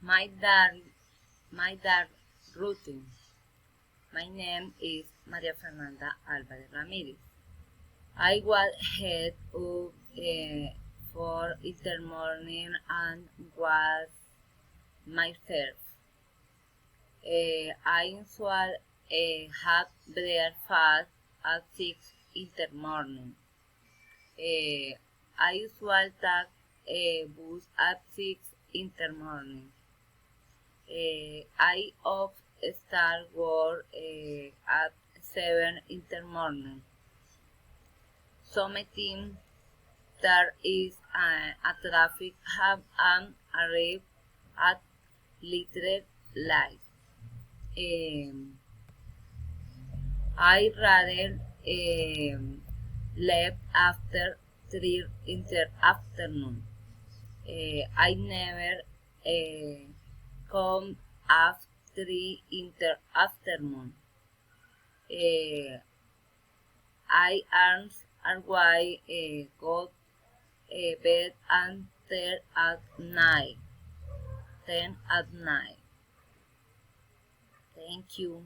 my dark routine. My name is Maria Fernanda Alvarez Ramirez. I was head up for intermorning and was myself. I usually had breakfast at 6 in the morning. I usually take a bus at 6 in the morning. I often start work at 7 in the morning. Sometimes there is a traffic jam and arrive at little late. I rather leave after 3 in the afternoon. I never come after 3 in the afternoon. I and why go bed and 10 at night. 10 at night. Thank you.